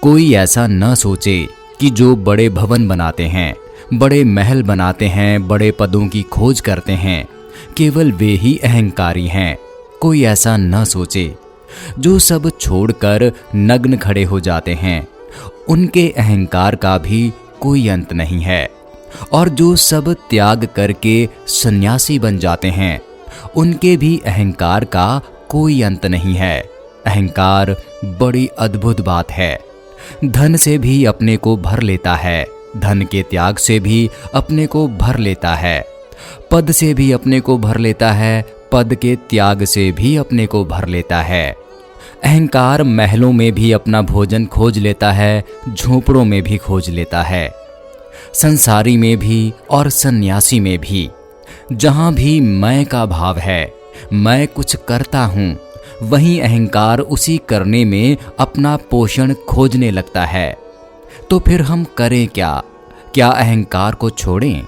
कोई ऐसा न सोचे कि जो बड़े भवन बनाते हैं, बड़े महल बनाते हैं, बड़े पदों की खोज करते हैं, केवल वे ही अहंकारी हैं। कोई ऐसा न सोचे। जो सब छोड़कर नग्न खड़े हो जाते हैं, उनके अहंकार का भी कोई अंत नहीं है। और जो सब त्याग करके सन्यासी बन जाते हैं, उनके भी अहंकार का कोई अंत नहीं है। अहंकार बड़ी अद्भुत बात है। धन से भी अपने को भर लेता है, धन के त्याग से भी अपने को भर लेता है, पद से भी अपने को भर लेता है, पद के त्याग से भी अपने को भर लेता है। अहंकार महलों में भी अपना भोजन खोज लेता है, झोपड़ों में भी खोज लेता है, संसारी में भी और सन्यासी में भी। जहां भी मैं का भाव है, मैं कुछ करता हूं, वहीं अहंकार उसी करने में अपना पोषण खोजने लगता है। तो फिर हम करें क्या? क्या अहंकार को छोड़ें?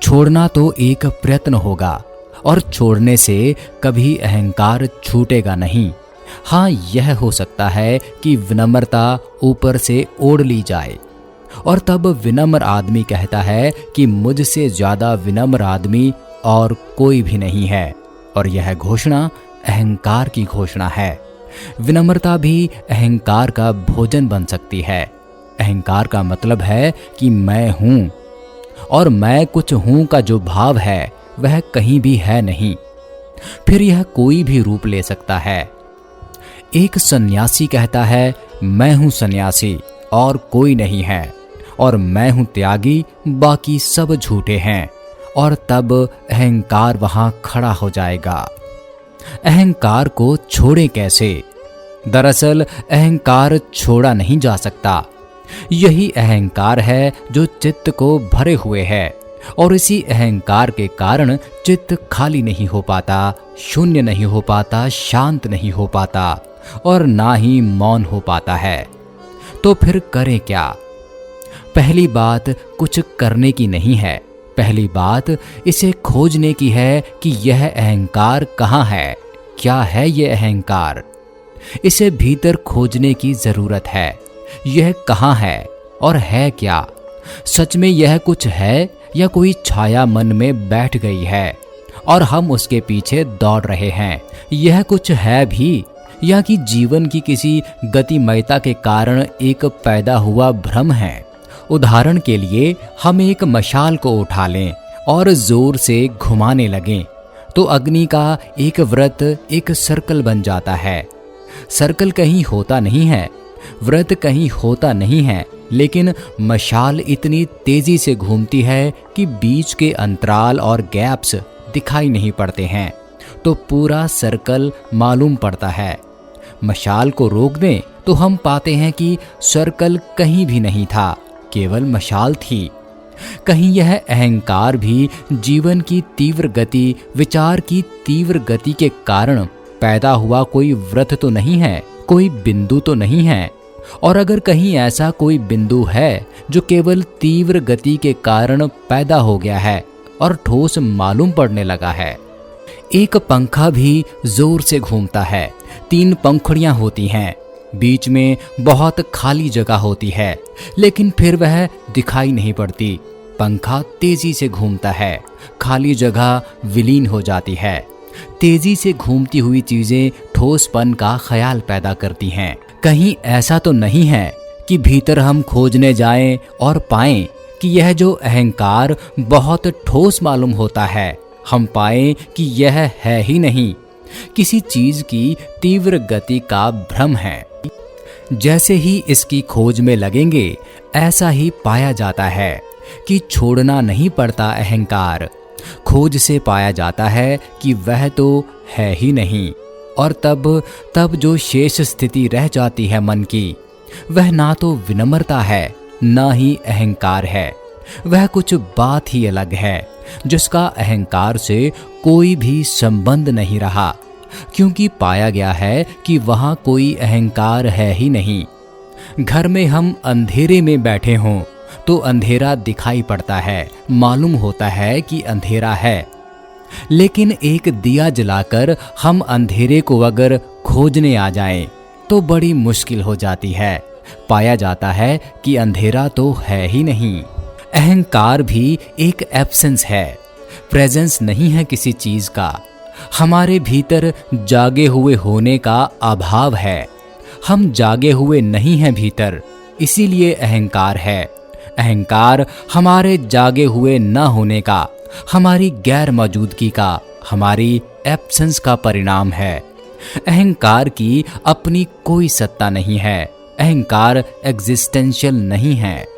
छोड़ना तो एक प्रयत्न होगा, और छोड़ने से कभी अहंकार छूटेगा नहीं। हाँ, यह हो सकता है कि विनम्रता ऊपर से ओढ़ ली जाए, और तब विनम्र आदमी कहता है कि मुझसे ज्यादा विनम्र आदमी और कोई भी नहीं है। और यह घोषणा अहंकार की घोषणा है। विनम्रता भी अहंकार का भोजन बन सकती है। अहंकार का मतलब है कि मैं हूं, और मैं कुछ हूं का जो भाव है वह कहीं भी है नहीं। फिर यह कोई भी रूप ले सकता है। एक सन्यासी कहता है, मैं हूं सन्यासी और कोई नहीं है, और मैं हूं त्यागी, बाकी सब झूठे हैं। और तब अहंकार वहां खड़ा हो जाएगा। अहंकार को छोड़े कैसे? दरअसल अहंकार छोड़ा नहीं जा सकता। यही अहंकार है जो चित्त को भरे हुए है, और इसी अहंकार के कारण चित्त खाली नहीं हो पाता, शून्य नहीं हो पाता, शांत नहीं हो पाता, और ना ही मौन हो पाता है। तो फिर करें क्या? पहली बात कुछ करने की नहीं है। पहली बात इसे खोजने की है कि यह अहंकार कहाँ है, क्या है यह अहंकार। इसे भीतर खोजने की जरूरत है। यह कहाँ है और है क्या? सच में यह कुछ है या कोई छाया मन में बैठ गई है और हम उसके पीछे दौड़ रहे हैं? यह कुछ है भी, या कि जीवन की किसी गतिमयता के कारण एक पैदा हुआ भ्रम है? उदाहरण के लिए हम एक मशाल को उठा लें और जोर से घुमाने लगें, तो अग्नि का एक वृत्त एक सर्कल बन जाता है। सर्कल कहीं होता नहीं है, वृत्त कहीं होता नहीं है, लेकिन मशाल इतनी तेजी से घूमती है कि बीच के अंतराल और गैप्स दिखाई नहीं पड़ते हैं, तो पूरा सर्कल मालूम पड़ता है। मशाल को रोक दें तो हम पाते हैं कि सर्कल कहीं भी नहीं था, केवल मशाल थी। कहीं यह अहंकार भी जीवन की तीव्र गति, विचार की तीव्र गति के कारण पैदा हुआ कोई वृत्त तो नहीं है, कोई बिंदु तो नहीं है? और अगर कहीं ऐसा कोई बिंदु है जो केवल तीव्र गति के कारण पैदा हो गया है और ठोस मालूम पड़ने लगा है। एक पंखा भी जोर से घूमता है, 3 पंखुड़ियां होती हैं, बीच में बहुत खाली जगह होती है, लेकिन फिर वह दिखाई नहीं पड़ती। पंखा तेजी से घूमता है, खाली जगह विलीन हो जाती है। तेजी से घूमती हुई चीजें ठोसपन का ख्याल पैदा करती हैं। कहीं ऐसा तो नहीं है कि भीतर हम खोजने जाएं और पाएं कि यह जो अहंकार बहुत ठोस मालूम होता है, हम पाएं कि यह है ही नहीं, किसी चीज की तीव्र गति का भ्रम है। जैसे ही इसकी खोज में लगेंगे, ऐसा ही पाया जाता है कि छोड़ना नहीं पड़ता अहंकार। खोज से पाया जाता है कि वह तो है ही नहीं, और तब जो शेष स्थिति रह जाती है मन की, वह ना तो विनम्रता है, ना ही अहंकार है। वह कुछ बात ही अलग है, जिसका अहंकार से कोई भी संबंध नहीं रहा, क्योंकि पाया गया है कि वहां कोई अहंकार है ही नहीं। घर में हम अंधेरे में बैठे हों तो अंधेरा दिखाई पड़ता है, मालूम होता है कि अंधेरा है, लेकिन एक दिया जलाकर हम अंधेरे को अगर खोजने आ जाएं तो बड़ी मुश्किल हो जाती है। पाया जाता है कि अंधेरा तो है ही नहीं। अहंकार भी एक एब्सेंस है, प्रेजेंस नहीं है किसी चीज का। हमारे भीतर जागे हुए होने का अभाव है। हम जागे हुए नहीं हैं भीतर, इसीलिए अहंकार है। अहंकार हमारे जागे हुए न होने का, हमारी गैर मौजूदगी का, हमारी एब्सेंस का परिणाम है। अहंकार की अपनी कोई सत्ता नहीं है। अहंकार एग्जिस्टेंशियल नहीं है।